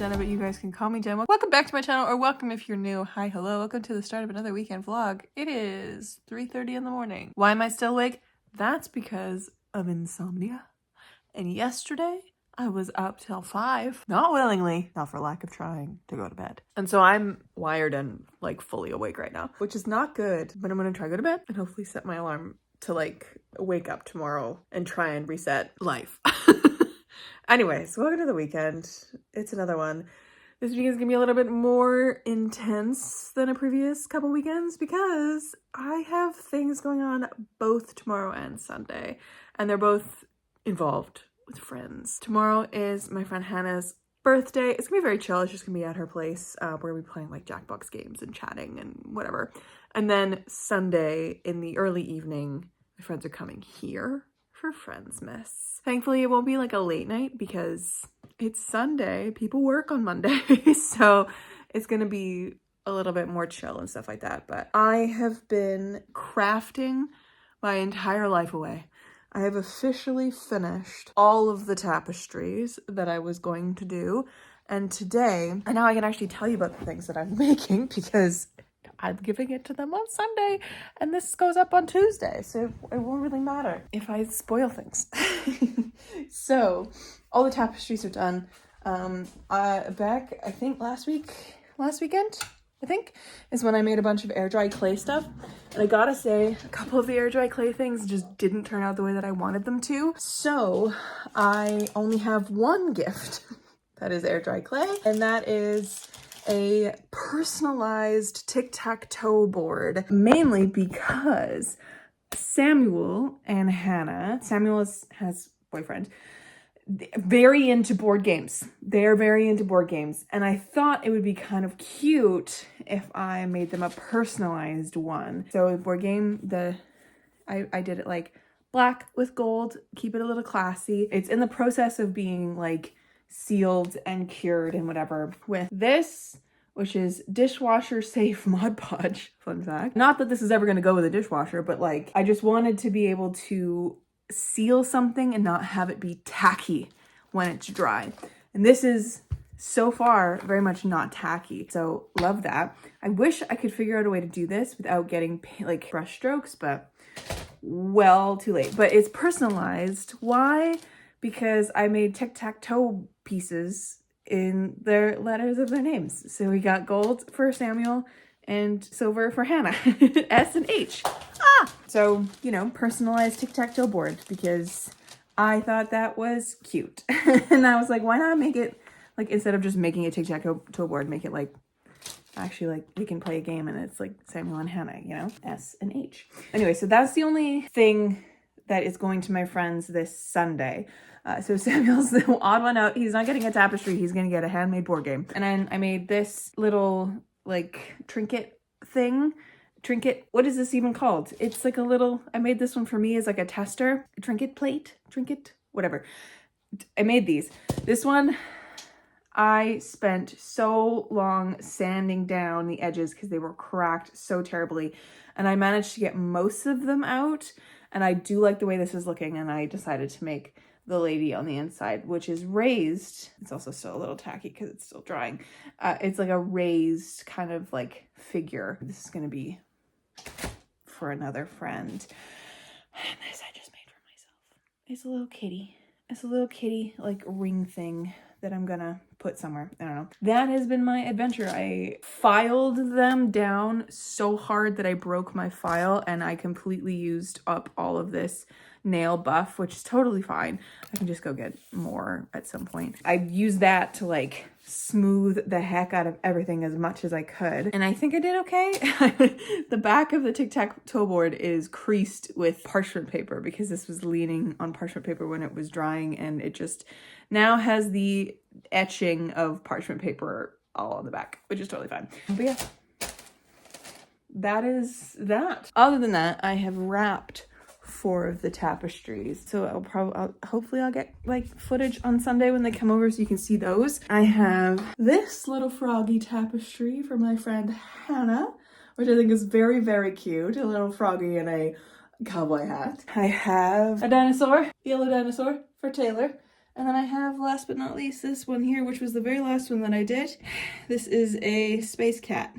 Jenna, but you guys can call me Jen. Welcome back to my channel, or welcome if you're new. Hi, hello, welcome to the start of another weekend vlog. It is 3:30 in the morning. Why am I still awake? That's because of insomnia. And yesterday, I was up till 5, not willingly, not for lack of trying to go to bed. And so I'm wired and like fully awake right now, which is not good, but I'm gonna try to go to bed and hopefully set my alarm to like wake up tomorrow and try and reset life. Anyways, welcome to the weekend. It's another one. This weekend is gonna be a little bit more intense than a previous couple weekends because I have things going on both tomorrow and Sunday, and they're both involved with friends. Tomorrow is my friend Hannah's birthday. It's gonna be very chill. It's just gonna be at her place. We're gonna be playing like Jackbox games and chatting and whatever. And then Sunday in the early evening, my friends are coming here for Friendsmas. Thankfully, it won't be like a late night because it's Sunday. People work on Monday, so it's gonna be a little bit more chill and stuff like that. But I have been crafting my entire life away. I have officially finished all of the tapestries that I was going to do. And today, and now I can actually tell you about the things that I'm making because I'm giving it to them on Sunday and this goes up on Tuesday. So it won't really matter if I spoil things. So all the tapestries are done. Back, I think last weekend, I think, is when I made a bunch of air dry clay stuff. And I gotta say, a couple of the air dry clay things just didn't turn out the way that I wanted them to. So I only have one gift that is air dry clay, and that is a personalized tic-tac-toe board, mainly because Samuel and Hannah, Samuel has boyfriend, very into board games. They're very into board games. And I thought it would be kind of cute if I made them a personalized one. So the board game, I did it like black with gold, keep it a little classy. It's in the process of being like sealed and cured and whatever with this, which is dishwasher safe Mod Podge, fun fact. Not that this is ever gonna go with a dishwasher, but like I just wanted to be able to seal something and not have it be tacky when it's dry. And this is so far very much not tacky, so love that. I wish I could figure out a way to do this without getting like brush strokes, but well, too late. But it's personalized. Why? Because I made tic-tac-toe pieces in their letters of their names. So we got gold for Samuel and silver for Hannah. S and H. So, you know, personalized tic-tac-toe board because I thought that was cute. And I was like, why not make it like, instead of just making a tic-tac-toe board, make it like actually like we can play a game and it's like Samuel and Hannah, you know, S and H. Anyway, so that's the only thing that is going to my friends this Sunday. So Samuel's the odd one out. He's not getting a tapestry. He's going to get a handmade board game. And then I made this little like trinket thing. Trinket, what is this even called? It's like a little, I made this one for me as like a tester. A trinket plate, trinket, whatever. I made these. This one, I spent so long sanding down the edges because they were cracked so terribly. And I managed to get most of them out. And I do like the way this is looking. And I decided to make the lady on the inside, which is raised. It's also still a little tacky because it's still drying. It's like a raised kind of like figure. This is going to be for another friend. And this I just made for myself. It's a little kitty. It's a little kitty like ring thing that I'm gonna put somewhere. I don't know. That has been my adventure. I filed them down so hard that I broke my file and I completely used up all of this nail buff, which is totally fine. I can just go get more at some point. I used that to like smooth the heck out of everything as much as I could. And I think I did okay. The back of the tic-tac-toe board is creased with parchment paper because this was leaning on parchment paper when it was drying, and it just now has the etching of parchment paper all on the back, which is totally fine. But yeah, that is that. Other than that, I have wrapped 4 of the tapestries, so hopefully I'll get like footage on Sunday when they come over so you can see those. I have this little froggy tapestry for my friend Hannah, which I think is very, very cute. A little froggy in a cowboy hat. I have a dinosaur, yellow dinosaur for Taylor, And then I have, last but not least, this one here, which was the very last one that I did. This is a space cat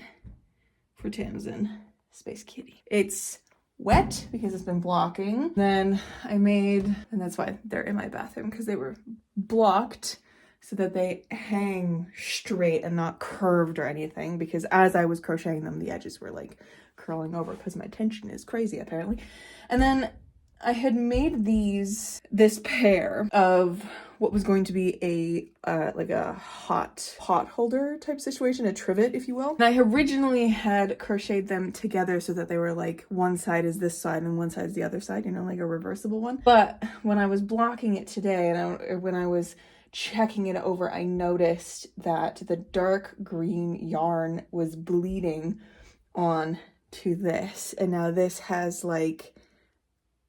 for Tamsin. Space kitty. It's wet because it's been blocking. Then I made, and that's why they're in my bathroom, because they were blocked so that they hang straight and not curved or anything, because as I was crocheting them, the edges were like curling over because my tension is crazy apparently. And then I had made this pair of what was going to be a like a hot pot holder type situation, a trivet, if you will. And I originally had crocheted them together so that they were like one side is this side and one side is the other side, you know, like a reversible one. But when I was blocking it today and when I was checking it over, I noticed that the dark green yarn was bleeding on to this, and now this has like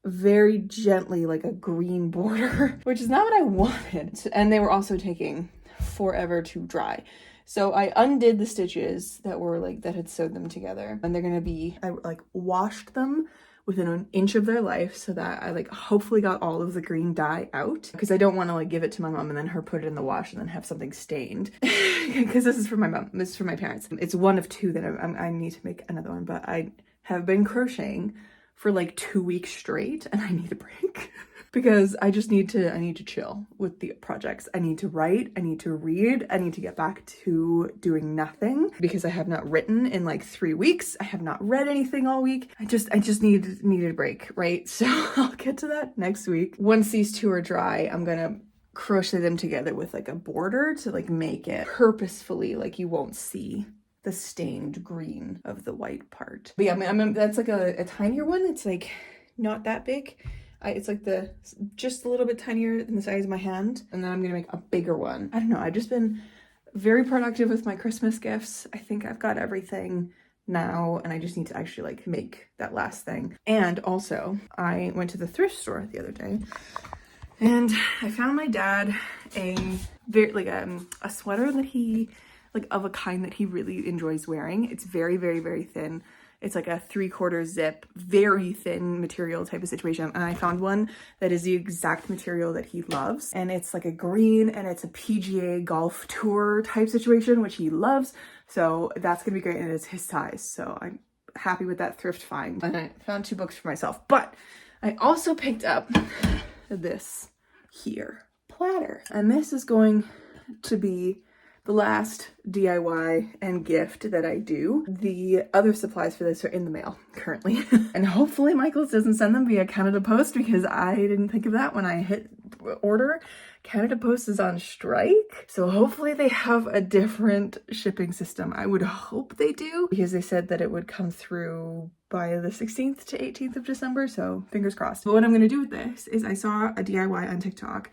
very gently like a green border, which is not what I wanted. And they were also taking forever to dry. So I undid the stitches that were like, that had sewed them together, and they're gonna be, I like washed them within an inch of their life so that I like hopefully got all of the green dye out, because I don't want to like give it to my mom and then her put it in the wash and then have something stained. Because this is for my mom, this is for my parents. It's one of two that I need to make another one, but I have been crocheting for like 2 weeks straight and I need a break. Because I need to chill with the projects. I need to write, I need to read, I need to get back to doing nothing because I have not written in like 3 weeks. I have not read anything all week. I just needed a break, right? So I'll get to that next week. Once these two are dry, I'm gonna crochet them together with like a border to like make it purposefully like you won't see the stained green of the white part. But yeah, I mean that's like a tinier one. It's like not that big. It's like just a little bit tinier than the size of my hand. And then I'm gonna make a bigger one. I don't know, I've just been very productive with my Christmas gifts. I think I've got everything now and I just need to actually like make that last thing. And also I went to the thrift store the other day and I found my dad a sweater that he, like of a kind that he really enjoys wearing. It's very, very, very thin. It's like a 3/4 zip, very thin material type of situation. And I found one that is the exact material that he loves. And it's like a green and it's a PGA golf tour type situation, which he loves. So that's gonna be great and it's his size. So I'm happy with that thrift find. And I found 2 books for myself. But I also picked up this here platter. And this is going to be the last DIY and gift that I do. The other supplies for this are in the mail currently. And hopefully Michaels doesn't send them via Canada Post because I didn't think of that when I hit order. Canada Post is on strike. So hopefully they have a different shipping system. I would hope they do because they said that it would come through by the 16th to 18th of December. So fingers crossed. But what I'm gonna do with this is I saw a DIY on TikTok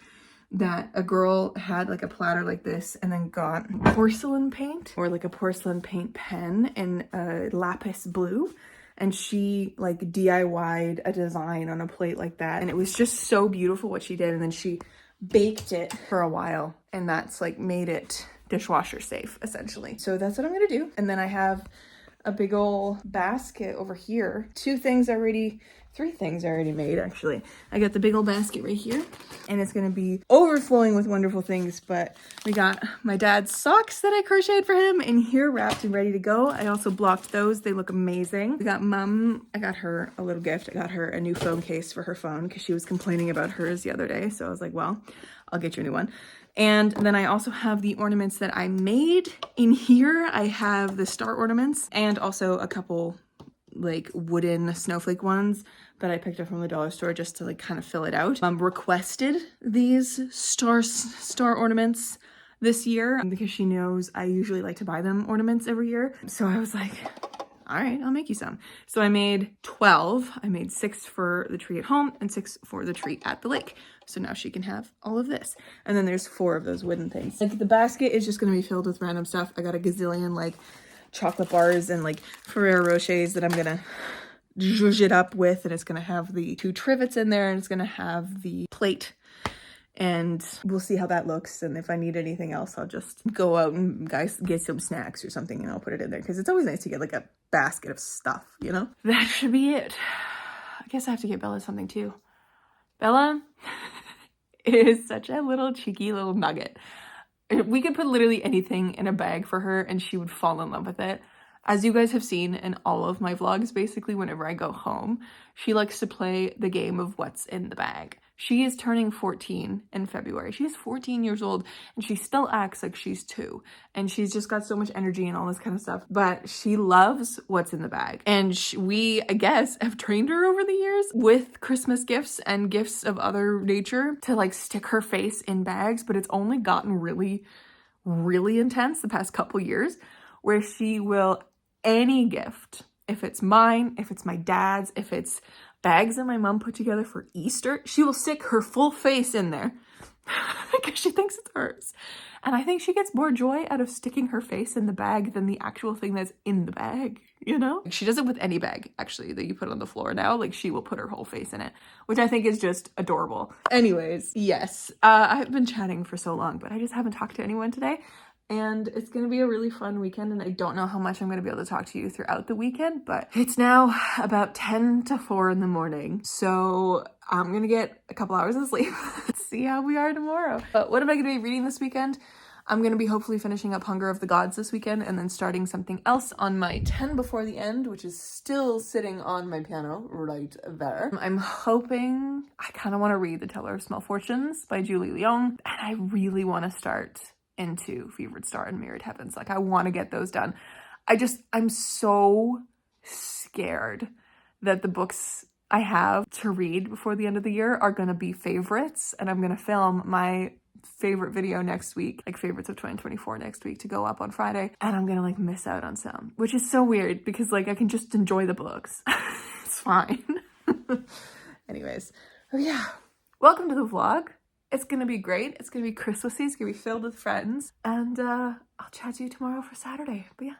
that a girl had like a platter like this and then got porcelain paint or like a porcelain paint pen in a lapis blue, and she like DIY'd a design on a plate like that, and it was just so beautiful what she did. And then she baked it for a while and that's like made it dishwasher safe essentially. So that's what I'm gonna do. And then I have a big old basket over here. 3 things I already made actually. I got the big old basket right here and it's gonna be overflowing with wonderful things, but we got my dad's socks that I crocheted for him in here wrapped and ready to go. I also blocked those, they look amazing. We got mom, I got her a little gift. I got her a new phone case for her phone because she was complaining about hers the other day. So I was like, well, I'll get you a new one. And then I also have the ornaments that I made in here. I have the star ornaments and also a couple like wooden snowflake ones that I picked up from the dollar store just to like kind of fill it out. Requested these star ornaments this year because she knows I usually like to buy them ornaments every year. So I was like, all right, I'll make you some. So I made 12. I made 6 for the tree at home and 6 for the tree at the lake. So now she can have all of this. And then there's 4 of those wooden things. Like the basket is just gonna be filled with random stuff. I got a gazillion like chocolate bars and like Ferrero Rochers that I'm gonna zhuzh it up with, and it's gonna have the 2 trivets in there and it's gonna have the plate, and we'll see how that looks. And if I need anything else, I'll just go out and get some snacks or something and I'll put it in there because it's always nice to get like a basket of stuff, you know? That should be it. I guess I have to get Bella something too. Bella, It is such a little cheeky little nugget. We could put literally anything in a bag for her and she would fall in love with it. As you guys have seen in all of my vlogs, basically whenever I go home, she likes to play the game of what's in the bag. She is turning 14 in February. She is 14 years old and she still acts like she's 2. And she's just got so much energy and all this kind of stuff. But she loves what's in the bag. And we, I guess, have trained her over the years with Christmas gifts and gifts of other nature to like stick her face in bags. But it's only gotten really, really intense the past couple years where she will, any gift, if it's mine, if it's my dad's, if it's bags that my mom put together for Easter, she will stick her full face in there because she thinks it's hers. And I think she gets more joy out of sticking her face in the bag than the actual thing that's in the bag, you know? She does it with any bag, actually, that you put on the floor now. Like, she will put her whole face in it, which I think is just adorable. Anyways, yes, I've been chatting for so long, but I just haven't talked to anyone today. And it's going to be a really fun weekend, and I don't know how much I'm going to be able to talk to you throughout the weekend, but it's now about 10 to 4 in the morning, so I'm going to get a couple hours of sleep. Let's see how we are tomorrow. But what am I going to be reading this weekend? I'm going to be hopefully finishing up Hunger of the Gods this weekend and then starting something else on my 10 Before the End, which is still sitting on my piano right there. I'm hoping, I kind of want to read The Teller of Small Fortunes by Julie Leong, and I really want to start into Fevered Star and Mirrored Heavens. Like, I want to get those done. I'm so scared that the books I have to read before the end of the year are going to be favorites, and I'm going to film my favorite video next week, like favorites of 2024 next week, to go up on Friday, and I'm going to like miss out on some, which is so weird because like I can just enjoy the books. It's fine. Anyways, oh yeah, welcome to the vlog. It's gonna be great. It's gonna be Christmassy. It's gonna be filled with friends. And I'll chat to you tomorrow for Saturday. But yeah,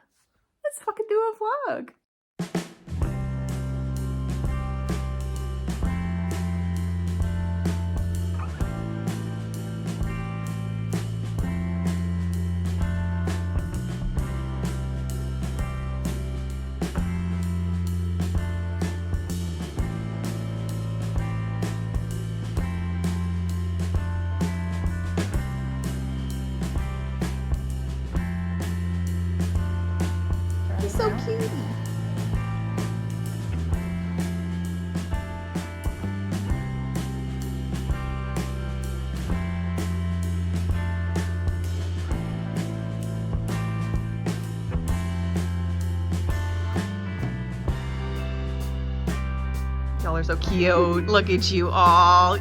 let's fucking do a vlog. So cute. Y'all are so cute. Look at you all.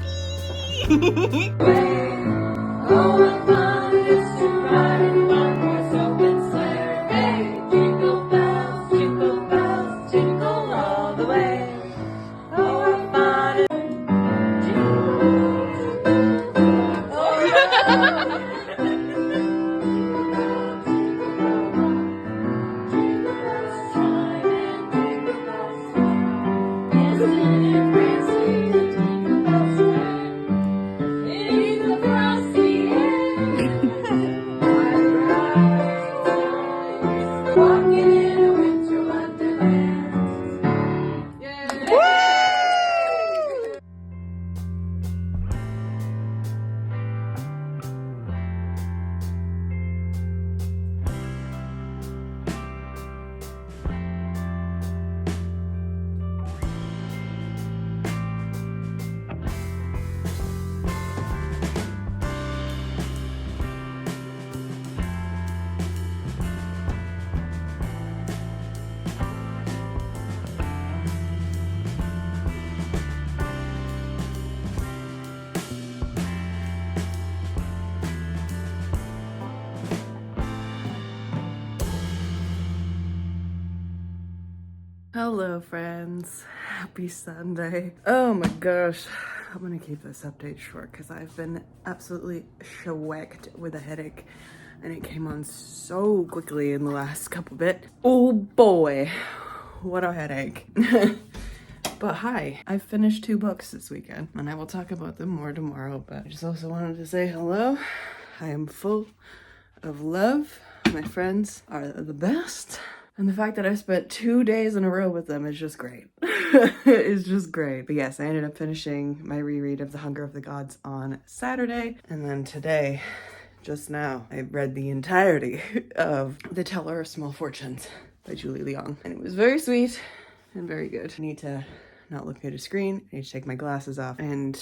Hello friends, happy Sunday. Oh my gosh, I'm gonna keep this update short because I've been absolutely shellacked with a headache and it came on so quickly in the last couple bit. Oh boy, what a headache. But hi, I finished 2 books this weekend and I will talk about them more tomorrow, but I just also wanted to say hello. I am full of love. My friends are the best. And the fact that I spent 2 days in a row with them is just great. It's just great. But yes, I ended up finishing my reread of The Hunger of the Gods on Saturday. And then today, just now, I read the entirety of The Teller of Small Fortunes by Julie Leong. And it was very sweet and very good. I need to not look at a screen. I need to take my glasses off and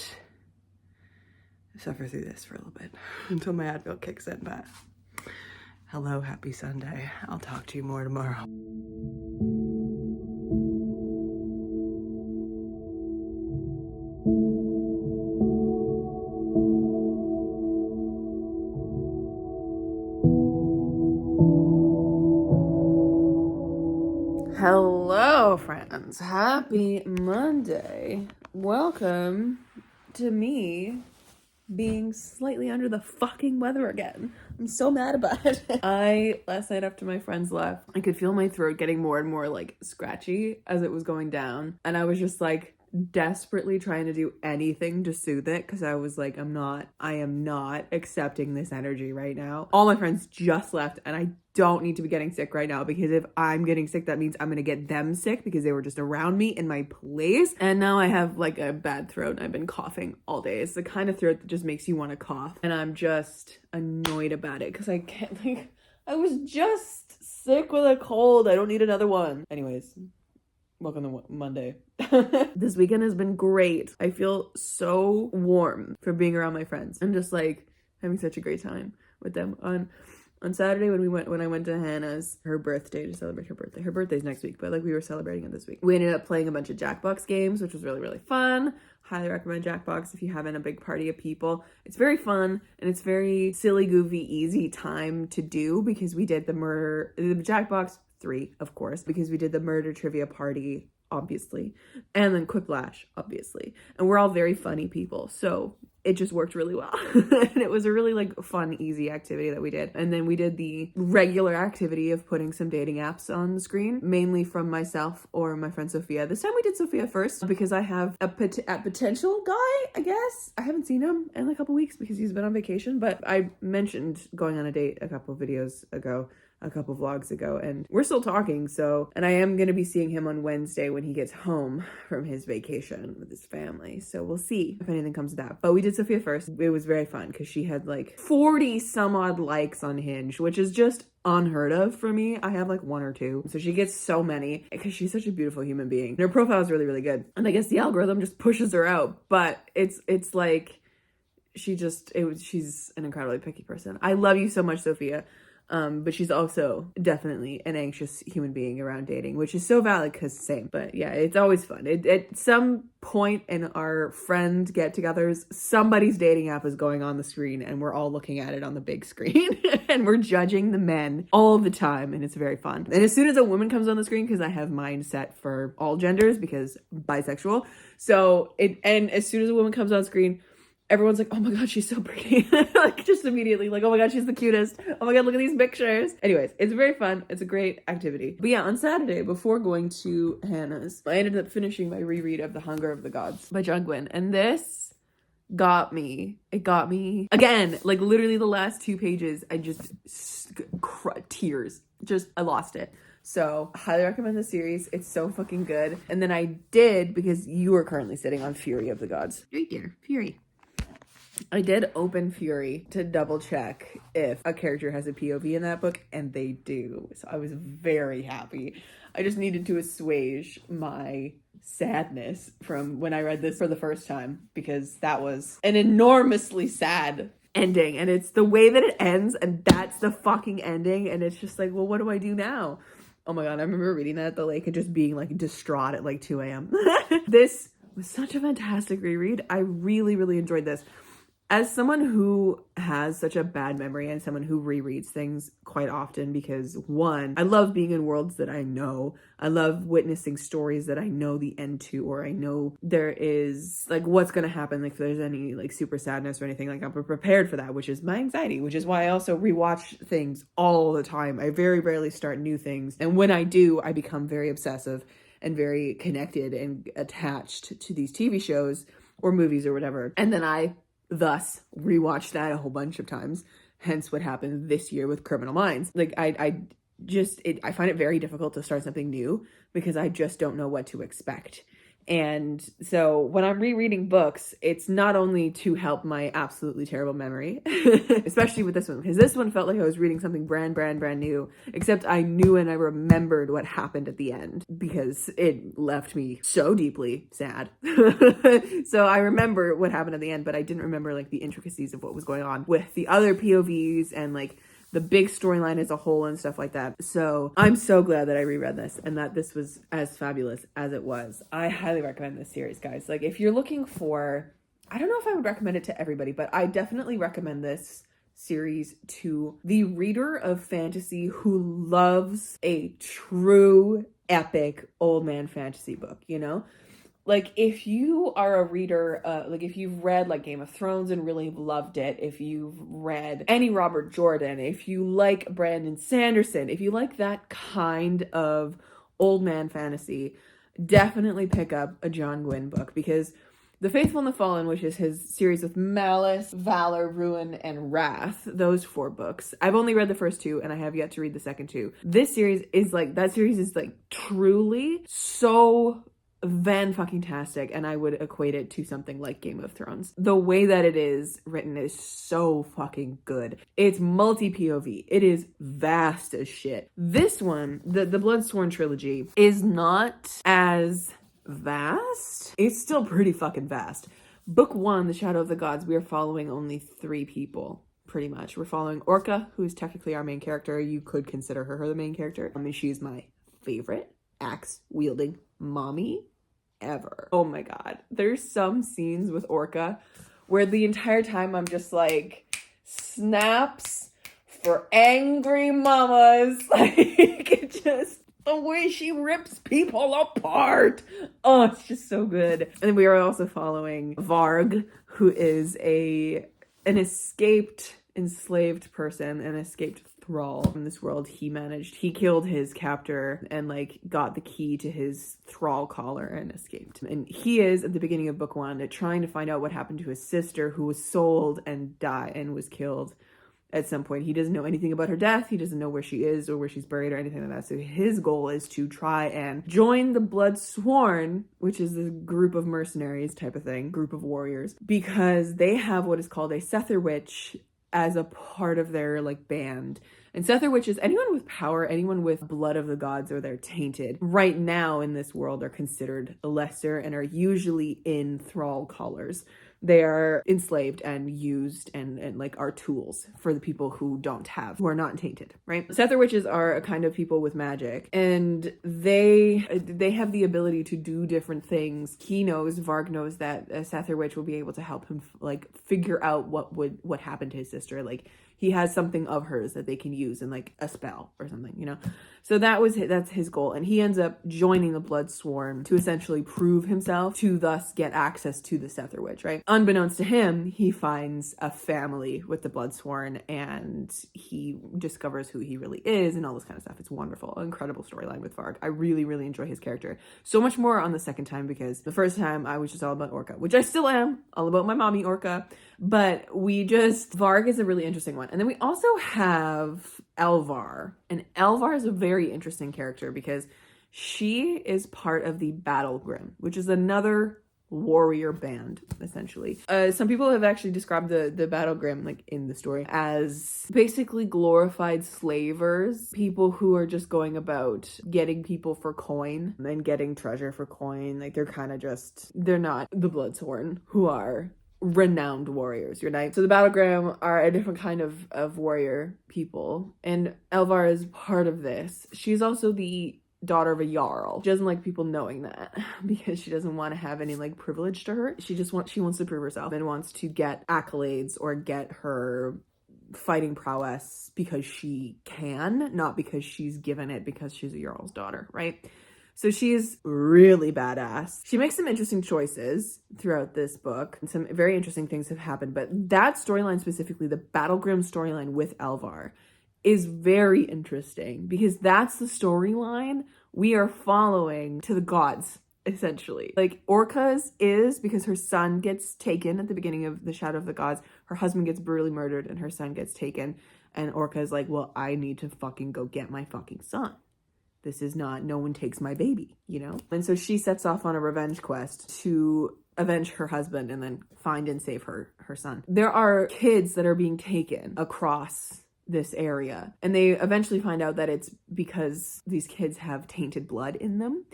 suffer through this for a little bit until my Advil kicks in. But hello, happy Sunday. I'll talk to you more tomorrow. Hello, friends. Happy Monday. Welcome to me being slightly under the fucking weather again. I'm so mad about it. Last night after my friends left, I could feel my throat getting more and more like scratchy as it was going down. And I was just like desperately trying to do anything to soothe it because I was like, I am not accepting this energy right now. All my friends just left and I don't need to be getting sick right now, because if I'm getting sick, that means I'm gonna get them sick because they were just around me in my place. And now I have like a bad throat and I've been coughing all day. It's the kind of throat that just makes you want to cough. And I'm just annoyed about it because I can't, like, I was just sick with a cold. I don't need another one. Anyways, welcome to Monday. This weekend has been great. I feel so warm for being around my friends. I'm just like having such a great time with them. On Saturday when I went to Hannah's, her birthday, to celebrate her birthday. Her birthday's next week, but like we were celebrating it this week. We ended up playing a bunch of Jackbox games, which was really, really fun. Highly recommend Jackbox if you haven't a big party of people. It's very fun and it's very silly, goofy, easy time to do because we did the Jackbox 3, of course, because we did the murder trivia party, obviously, and then Quiplash, obviously. And we're all very funny people, so it just worked really well. And it was a really like fun, easy activity that we did. And then we did the regular activity of putting some dating apps on the screen, mainly from myself or my friend Sophia. This time we did Sophia first because I have a potential guy, I guess. I haven't seen him in a couple weeks because he's been on vacation, but I mentioned going on a date a couple vlogs ago, and we're still talking. So, and I am going to be seeing him on Wednesday when he gets home from his vacation with his family. So we'll see if anything comes of that. But we did Sophia first. It was very fun because she had like 40 some odd likes on Hinge, which is just unheard of for me. I have like 1 or 2. So she gets so many because she's such a beautiful human being. And her profile is really, really good. And I guess the algorithm just pushes her out, but it's like she's an incredibly picky person. I love you so much, Sophia. But she's also definitely an anxious human being around dating, which is so valid because same. But yeah, it's always fun. At some point in our friend get-togethers, somebody's dating app is going on the screen and we're all looking at it on the big screen and we're judging the men all the time, and it's very fun. And as soon as a woman comes on the screen, because I have mine set for all genders because bisexual, and as soon as a woman comes on screen, everyone's like, oh my god, she's so pretty. Like just immediately like, oh my god, she's the cutest. Oh my god, look at these pictures. Anyways, it's very fun. It's a great activity. But yeah, on Saturday, before going to Hannah's, I ended up finishing my reread of The Hunger of the Gods by John Gwynne. And this got me. It got me again. Like literally the last 2 pages, I just tears. I lost it. So highly recommend the series. It's so fucking good. And then I did, because you are currently sitting on Fury of the Gods. Right there, Fury. I did open Fury to double check if a character has a POV in that book, and they do. So I was very happy. I just needed to assuage my sadness from when I read this for the first time, because that was an enormously sad ending, and it's the way that it ends, and that's the fucking ending, and it's just like, well, what do I do now? Oh my god, I remember reading that at the lake and just being like distraught at like 2 a.m. This was such a fantastic reread. I really, really enjoyed this. As someone who has such a bad memory and someone who rereads things quite often, because one, I love being in worlds that I know. I love witnessing stories that I know the end to, or I know there is like what's going to happen. Like if there's any like super sadness or anything, like I'm prepared for that, which is my anxiety, which is why I also rewatch things all the time. I very rarely start new things. And when I do, I become very obsessive and very connected and attached to these TV shows or movies or whatever. And then I thus rewatched that a whole bunch of times, hence what happened this year with Criminal Minds. Like I I find it very difficult to start something new because I just don't know what to expect. And so when I'm rereading books, it's not only to help my absolutely terrible memory, especially with this one, because this one felt like I was reading something brand new, except I knew and I remembered what happened at the end because it left me so deeply sad. So I remember what happened at the end, but I didn't remember like the intricacies of what was going on with the other POVs and like the big storyline as a whole and stuff like that. So I'm so glad that I reread this and that this was as fabulous as it was. I highly recommend this series, guys. Like if you're looking for, I don't know if I would recommend it to everybody, but I definitely recommend this series to the reader of fantasy who loves a true epic old man fantasy book, you know? Like if you are a reader, like if you've read like Game of Thrones and really loved it, if you've read any Robert Jordan, if you like Brandon Sanderson, if you like that kind of old man fantasy, definitely pick up a John Gwynne book, because The Faithful and the Fallen, which is his series with Malice, Valor, Ruin, and Wrath, those 4 books. I've only read the first 2 and I have yet to read the second 2. This series is like, that series is like truly so fan-fucking-tastic, and I would equate it to something like Game of Thrones. The way that it is written is so fucking good. It's multi-POV. It is vast as shit. This one, the Bloodsworn trilogy, is not as vast. It's still pretty fucking vast. Book 1, The Shadow of the Gods, we are following only 3 people. Pretty much. We're following Orca, who's technically our main character. You could consider her the main character. I mean, she's my favorite axe-wielding mommy ever. Oh my god. There's some scenes with Orca where the entire time I'm just like, snaps for angry mamas. Like, it just, the way she rips people apart. Oh, it's just so good. And then we are also following Varg, who is an escaped enslaved person, an escaped thrall in this world. He killed his captor and like got the key to his thrall collar and escaped. And he is at the beginning of book 1 trying to find out what happened to his sister, who was sold and died and was killed at some point. He doesn't know anything about her death. He doesn't know where she is or where she's buried or anything like that. So his goal is to try and join the Bloodsworn, which is a group of mercenaries type of thing, group of warriors, because they have what is called a Sether Witch as a part of their like band. And Sether Witch is anyone with power, anyone with blood of the gods, or they're tainted. Right now in this world are considered lesser and are usually in thrall collars. They are enslaved and used and like are tools for the people who are not tainted, right? Sether Witches are a kind of people with magic, and they have the ability to do different things. Varg knows that a Sether Witch will be able to help him like figure out what happened to his sister. Like he has something of hers that they can use in like a spell or something, you know? So that's his goal. And he ends up joining the Bloodsworn to essentially prove himself, to thus get access to the Sether Witch, right? Unbeknownst to him, he finds a family with the Bloodsworn and he discovers who he really is and all this kind of stuff. It's wonderful. Incredible storyline with Varg. I really, really enjoy his character. So much more on the second time, because the first time I was just all about Orca, which I still am, all about my mommy Orca. But Varg is a really interesting one. And then we also have Elvar. And Elvar is a very interesting character because she is part of the Battle Grimm, which is another warrior band, essentially. Some people have actually described the Battle Grimm, like in the story, as basically glorified slavers, people who are just going about getting people for coin and getting treasure for coin. Like they're not the Bloodsworn, who are renowned warriors, right? So the Battle Grimm are a different kind of warrior people, and Elvar is part of this. She's also the daughter of a Jarl. She doesn't like people knowing that because she doesn't want to have any like privilege to her. She wants to prove herself and wants to get accolades or get her fighting prowess because she can, not because she's given it because she's a Jarl's daughter, right? So she's really badass. She makes some interesting choices throughout this book, and some very interesting things have happened, but that storyline specifically, the Battle Grimm storyline with Elvar, is very interesting because that's the storyline we are following to the gods essentially. Like, Orca's is because her son gets taken at the beginning of The Shadow of the Gods. Her husband gets brutally murdered and her son gets taken. And Orca's like, well, I need to fucking go get my fucking son. This is not, no one takes my baby, you know? And so she sets off on a revenge quest to avenge her husband and then find and save her son. There are kids that are being taken across this area, and they eventually find out that it's because these kids have tainted blood in them.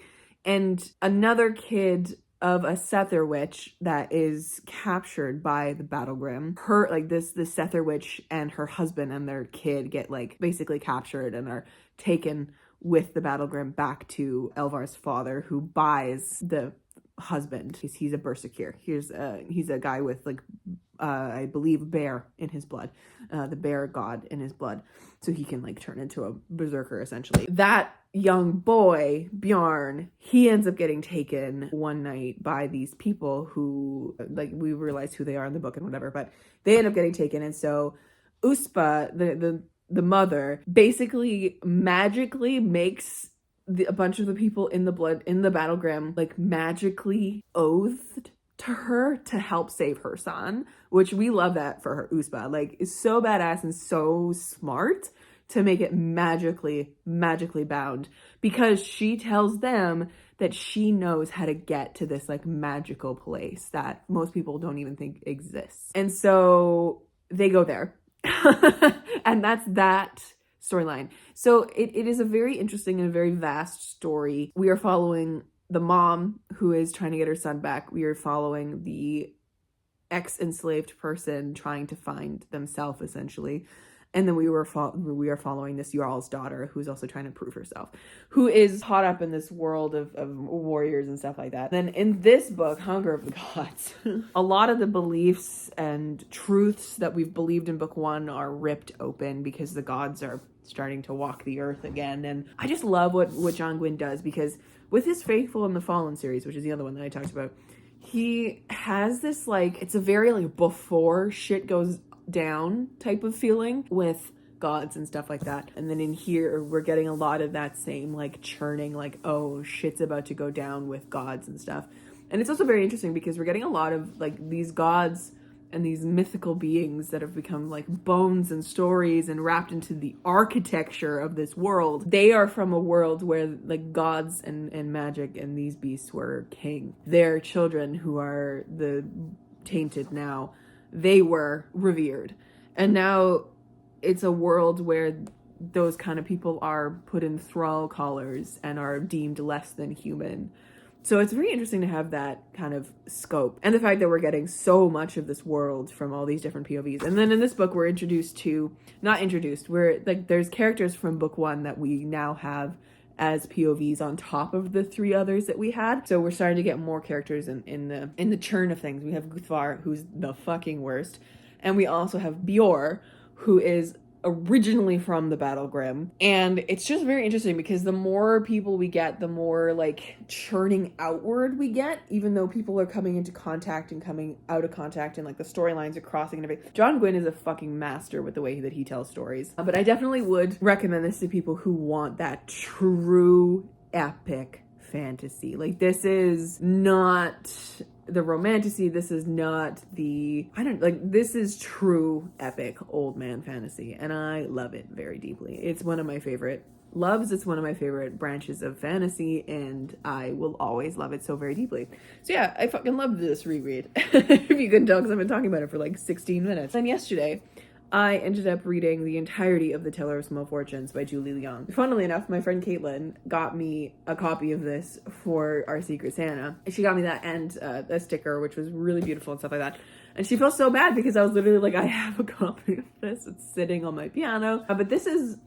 And another kid of a Sether witch that is captured by the Battlegrim. This Sether witch and her husband and their kid get like basically captured and are taken with the Battlegrim back to Elvar's father, who buys the husband. He's a berserker. He's a guy with like I believe bear in his blood, the bear god in his blood, so he can like turn into a berserker essentially. That young boy, Bjorn, he ends up getting taken one night by these people who, like, we realize who they are in the book and whatever, but they end up getting taken. And so Uspa, the mother, basically magically makes a bunch of the people in the Battlegrim like magically oathed to her to help save her son, which we love that for her. Uspa, like, is so badass and so smart to make it magically bound, because she tells them that she knows how to get to this like magical place that most people don't even think exists. And so they go there. And that's that storyline. So it is a very interesting and a very vast story. We are following the mom who is trying to get her son back. We are following the ex-enslaved person trying to find themselves, essentially. And then we are following this Jarl's daughter, who's also trying to prove herself, who is caught up in this world of warriors and stuff like that. Then in this book, Hunger of the Gods, a lot of the beliefs and truths that we've believed in book one are ripped open because the gods are starting to walk the earth again. And I just love what John Gwynne does, because with his Faithful and the Fallen series, which is the other one that I talked about, he has this like, it's a very like before shit goes down type of feeling with gods and stuff like that. And then in here we're getting a lot of that same like churning, like, oh, shit's about to go down with gods and stuff. And it's also very interesting because we're getting a lot of like these gods and these mythical beings that have become like bones and stories and wrapped into the architecture of this world. They are from a world where like gods and magic and these beasts were king. Their children, who are the tainted now, they were revered. And now it's a world where those kind of people are put in thrall collars and are deemed less than human. So it's very interesting to have that kind of scope, and the fact that we're getting so much of this world from all these different POVs. And then in this book, we're there's characters from book one that we now have as POVs on top of the three others that we had. So we're starting to get more characters in the churn of things. We have Guthvar, who's the fucking worst, and we also have Bior, who is originally from the Battlegrim. And it's just very interesting because the more people we get, the more like churning outward we get, even though people are coming into contact and coming out of contact, and like the storylines are crossing and everything. John Gwynne is a fucking master with the way that he tells stories. But I definitely would recommend this to people who want that true epic fantasy. Like, this is not the romantasy, this is not this is true epic old man fantasy, and I love it very deeply. It's one of my favorite it's one of my favorite branches of fantasy, and I will always love it so very deeply. So yeah, I fucking love this reread. If you couldn't tell, because I've been talking about it for like 16 minutes. And yesterday I ended up reading the entirety of The Teller of Small Fortunes by Julie Leong. Funnily enough, my friend Caitlin got me a copy of this for our Secret Santa. She got me that and a sticker, which was really beautiful and stuff like that. And she felt so bad because I was literally like, I have a copy of this. It's sitting on my piano. But this is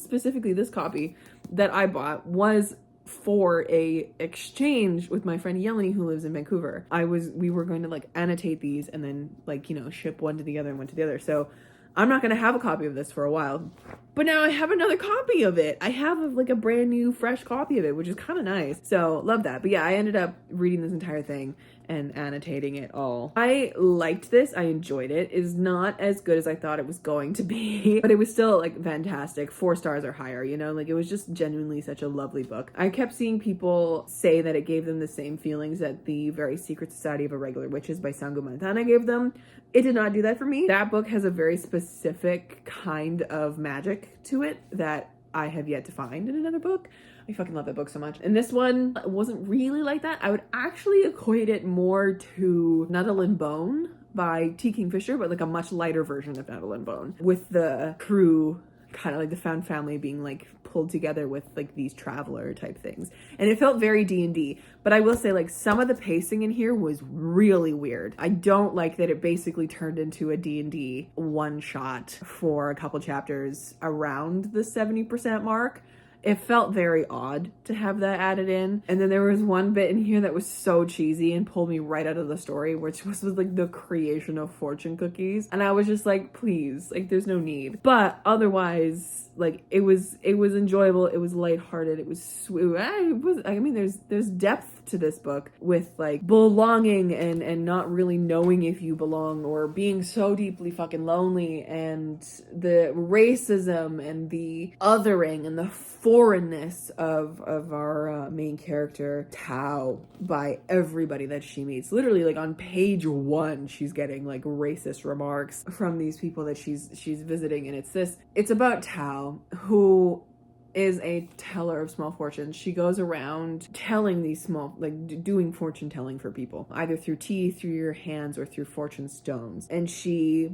specifically, this copy that I bought was for a exchange with my friend Yeleni, who lives in Vancouver. We were going to like annotate these and then like, ship one to the other and one to the other. So I'm not going to have a copy of this for a while, but now I have another copy of it. I have like a brand new fresh copy of it, which is kind of nice. So love that. But yeah, I ended up reading this entire thing, and annotating it all. I liked this. I enjoyed it. It is not as good as I thought it was going to be, but it was still like fantastic. 4 stars or higher, you know, like it was just genuinely such a lovely book. I kept seeing people say that it gave them the same feelings that the Very Secret Society of Irregular Witches by Sango Montana gave them. It did not do that for me. That book has a very specific kind of magic to it that I have yet to find in another book. I fucking love that book so much. And this one wasn't really like that. I would actually equate it more to Nettle and Bone by T. Kingfisher, but like a much lighter version of Nettle and Bone, with the crew kind of like the found family being like pulled together with like these traveler type things. And it felt very D&D, but I will say like some of the pacing in here was really weird. I don't like that it basically turned into a D&D one shot for a couple chapters around the 70% mark. It felt very odd to have that added in. And then there was one bit in here that was so cheesy and pulled me right out of the story, which was like the creation of fortune cookies. And I was just like, please, like there's no need. But otherwise, like it was enjoyable. It was lighthearted. It was sweet. There's depth to this book with like belonging and not really knowing if you belong, or being so deeply fucking lonely, and the racism and the othering and the foreignness of our main character Tao by everybody that she meets. Literally like on page 1 she's getting like racist remarks from these people that she's visiting, and it's about Tao, who is a teller of small fortunes. She goes around telling these small, like doing fortune telling for people, either through tea, through your hands, or through fortune stones. And she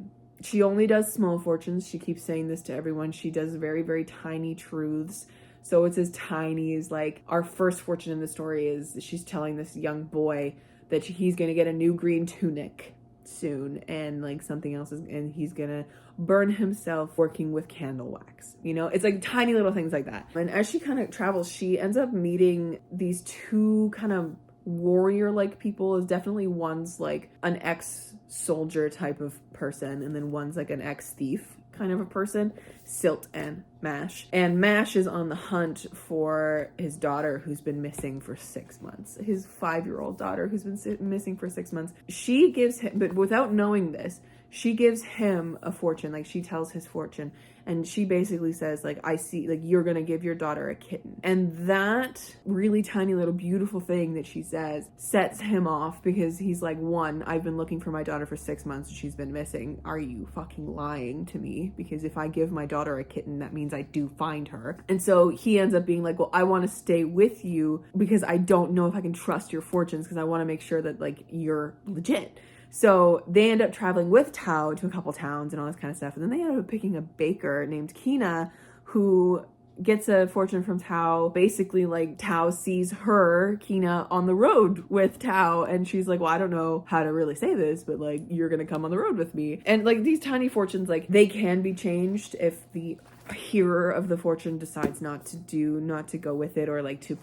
only does small fortunes. She keeps saying this to everyone. She does very, very tiny truths. So it's as tiny as like our first fortune in the story is she's telling this young boy that he's going to get a new green tunic soon, and like something else is, and he's gonna burn himself working with candle wax. You know, it's like tiny little things like that. And as she kind of travels, she ends up meeting these 2 kind of warrior like people. Is definitely one's like an ex-soldier type of person, and then one's like an ex-thief kind of a person, Silt and Mash. And Mash is on the hunt for his daughter who's been missing for 6 months. His 5-year-old daughter who's been missing for 6 months. She gives him, but without knowing this, she gives him a fortune. Like she tells his fortune, and she basically says like, I see, like you're gonna give your daughter a kitten. And that really tiny little beautiful thing that she says sets him off, because he's like, 1, I've been looking for my daughter for 6 months and she's been missing. Are you fucking lying to me? Because if I give my daughter a kitten, that means I do find her. And so he ends up being like, well, I want to stay with you because I don't know if I can trust your fortunes, because I want to make sure that like you're legit. So they end up traveling with Tao to a couple towns and all this kind of stuff. And then they end up picking a baker named Kina, who gets a fortune from Tao. Basically, like, Tao sees her, Kina, on the road with Tao, and she's like, well, I don't know how to really say this, but like, you're gonna come on the road with me. And like, these tiny fortunes, like, they can be changed if the hearer of the fortune decides not to go with it, or like to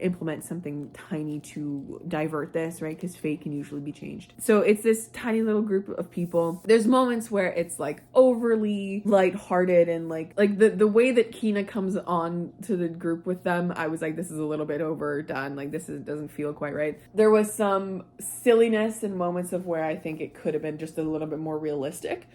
implement something tiny to divert this, right? Because fate can usually be changed. So it's this tiny little group of people. There's moments where it's like overly lighthearted, and like the way that Kina comes on to the group with them, I was like, this is a little bit overdone. Like, doesn't feel quite right. There was some silliness and moments of where I think it could have been just a little bit more realistic,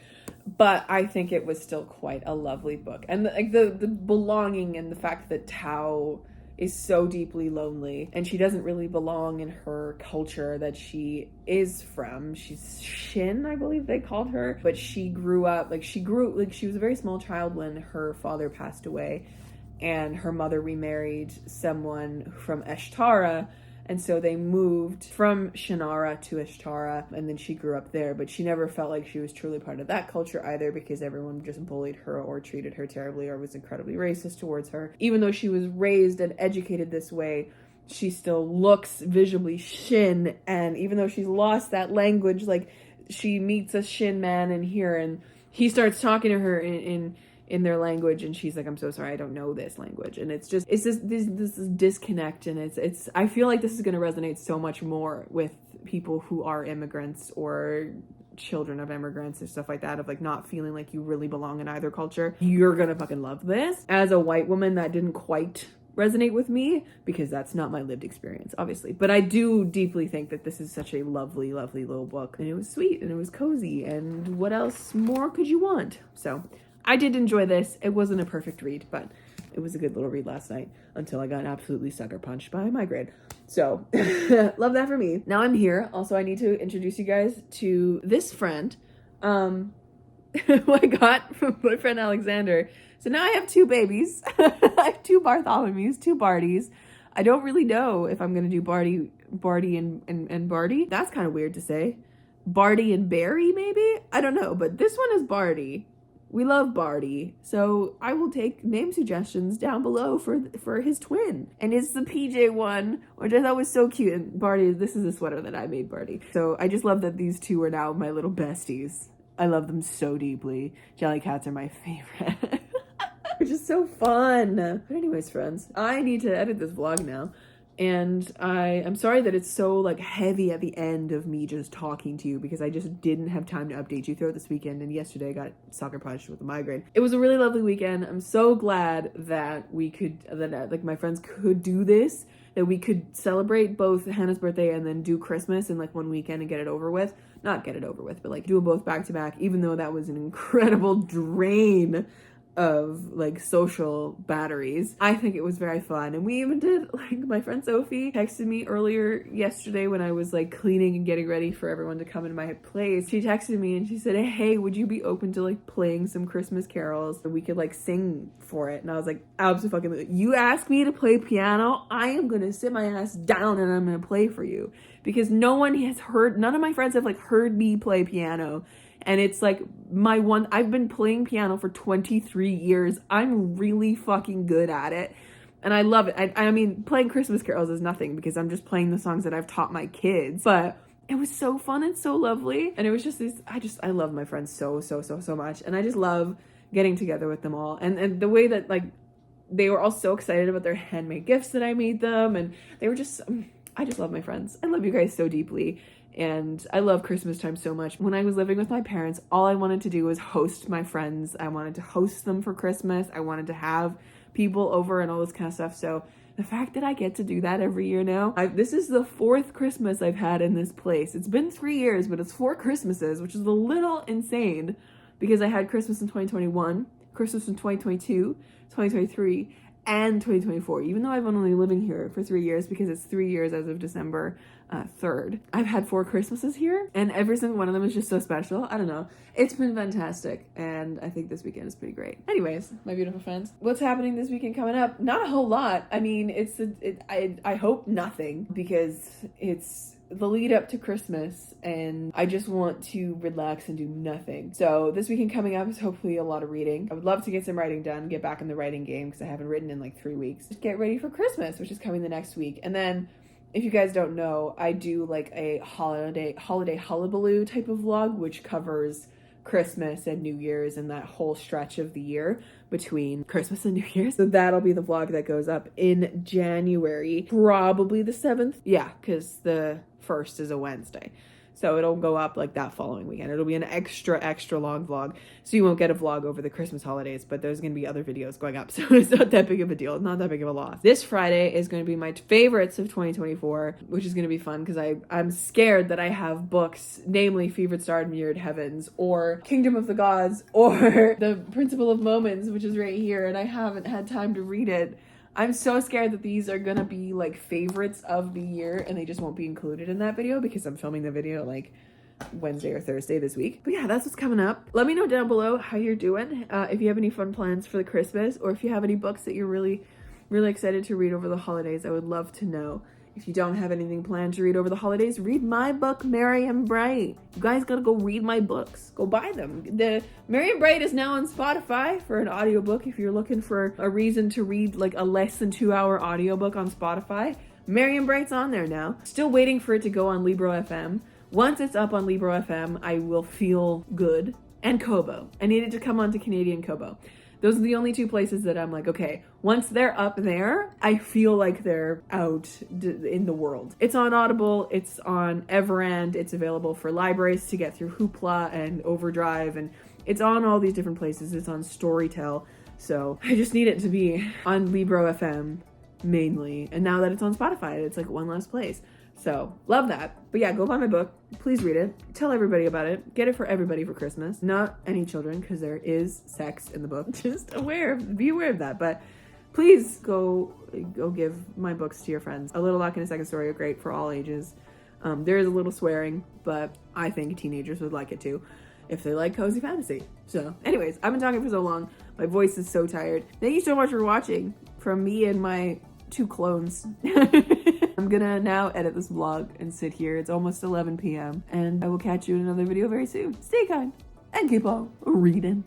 but I think it was still quite a lovely book. And like the belonging, and the fact that Tao is so deeply lonely and she doesn't really belong in her culture that she is from. She's Shin, I believe they called her, but she was a very small child when her father passed away, and her mother remarried someone from Eshtara. And so they moved from Shannara to Ishtara, and then she grew up there, but she never felt like she was truly part of that culture either, because everyone just bullied her or treated her terribly or was incredibly racist towards her. Even though she was raised and educated this way, she still looks visibly Shin, and even though she's lost that language, like, she meets a Shin man in here, and he starts talking to her in their language, and she's like, I'm so sorry, I don't know this language. And it's this disconnect, and it's I feel like this is going to resonate so much more with people who are immigrants or children of immigrants or stuff like that, of like not feeling like you really belong in either culture. You're gonna fucking love this. As a white woman that didn't quite resonate with me because that's not my lived experience, obviously. But I do deeply think that this is such a lovely, lovely little book. And it was sweet and it was cozy. And what else more could you want? So I did enjoy this. It wasn't a perfect read, but it was a good little read last night until I got absolutely sucker punched by a migraine. So love that for me. Now I'm here. Also, I need to introduce you guys to this friend who I got from my friend Alexander. So now I have two babies. I have two Bartholomews, two Bardys. I don't really know if I'm going to do Barty and Barty. That's kind of weird to say. Barty and Barry, maybe? I don't know, but this one is Barty. We love Barty, so I will take name suggestions down below for his twin. And it's the PJ one, which I thought was so cute. And Barty, this is a sweater that I made Barty. So I just love that these two are now my little besties. I love them so deeply. Jellycats are my favorite. Which is so fun. But anyways, friends, I need to edit this vlog now. And I'm sorry that it's so like heavy at the end of me just talking to you because I just didn't have time to update you throughout this weekend. And yesterday I got sucker punched with a migraine. It was a really lovely weekend. I'm so glad that like my friends could do this, that we could celebrate both Hannah's birthday and then do Christmas in like one weekend and get it over with. Not get it over with, but like do them both back to back, even though that was an incredible drain of like social batteries. I think it was very fun. And we even did, like, my friend Sophie texted me earlier yesterday when I was like cleaning and getting ready for everyone to come in my place. She texted me and she said, hey, would you be open to like playing some Christmas carols and we could like sing for it? And I was like, absolutely. You ask me to play piano, I am gonna sit my ass down and I'm gonna play for you, because none of my friends have like heard me play piano. And it's like I've been playing piano for 23 years. I'm really fucking good at it. And I love it. I mean, playing Christmas carols is nothing because I'm just playing the songs that I've taught my kids. But it was so fun and so lovely. And it was just I love my friends so much. And I just love getting together with them all. And the way that like, they were all so excited about their handmade gifts that I made them. And they were just, I just love my friends. I love you guys so deeply. And I love Christmas time so much. When I was living with my parents, all I wanted to do was host my friends. I wanted to host them for Christmas. I wanted to have people over and all this kind of stuff. So the fact that I get to do that every year now, this is the 4th Christmas I've had in this place. It's been 3 years, but it's 4 Christmases, which is a little insane because I had Christmas in 2021, Christmas in 2022, 2023, and 2024, even though I've only living here for 3 years because it's 3 years as of December 3rd. I've had 4 Christmases here and every single one of them is just so special. I don't know. It's been fantastic and I think this weekend is pretty great. Anyways, my beautiful friends, what's happening this weekend coming up? Not a whole lot. I mean, I hope nothing because it's the lead up to Christmas and I just want to relax and do nothing. So this weekend coming up is hopefully a lot of reading. I would love to get some writing done, get back in the writing game because I haven't written in like 3 weeks. Just get ready for Christmas, which is coming the next week. And then if you guys don't know, I do like a holiday hullabaloo type of vlog, which covers Christmas and New Year's and that whole stretch of the year between Christmas and New Year's. So that'll be the vlog that goes up in January, probably the 7th. Yeah, because the 1st is a Wednesday. So it'll go up like that following weekend. It'll be an extra long vlog. So you won't get a vlog over the Christmas holidays, but there's going to be other videos going up. So it's not that big of a deal. Not that big of a loss. This Friday is going to be my favorites of 2024, which is going to be fun because I'm scared that I have books, namely Fevered Star and Mirrored Heavens or Kingdom of the Gods or The Principle of Moments, which is right here. And I haven't had time to read it. I'm so scared that these are gonna be like favorites of the year and they just won't be included in that video because I'm filming the video like Wednesday or Thursday this week. But yeah, that's what's coming up. Let me know down below how you're doing. If you have any fun plans for the Christmas or if you have any books that you're really excited to read over the holidays, I would love to know. If you don't have anything planned to read over the holidays, read my book, Merry and Bright. You guys gotta go read my books. Go buy them. The Merry and Bright is now on Spotify for an audiobook. If you're looking for a reason to read like a less than 2-hour audiobook on Spotify, Merry and Bright's on there now. Still waiting for it to go on Libro FM. Once it's up on Libro FM, I will feel good. And Kobo. I needed to come onto Canadian Kobo. Those are the only 2 places that I'm like, okay, once they're up there, I feel like they're out in the world. It's on Audible, it's on Everand, it's available for libraries to get through Hoopla and Overdrive, and it's on all these different places. It's on Storytel, so I just need it to be on Libro FM mainly. And now that it's on Spotify, it's like one less place. So, love that. But yeah, go buy my book. Please read it. Tell everybody about it. Get it for everybody for Christmas. Not any children, because there is sex in the book. Just be aware of that. But please go give my books to your friends. A Little Luck and A Second Story are great for all ages. There is a little swearing, but I think teenagers would like it too, if they like cozy fantasy. So, anyways, I've been talking for so long. My voice is so tired. Thank you so much for watching. From me and my 2 clones. I'm gonna now edit this vlog and sit here. It's almost 11 p.m. and I will catch you in another video very soon. Stay kind and keep on reading.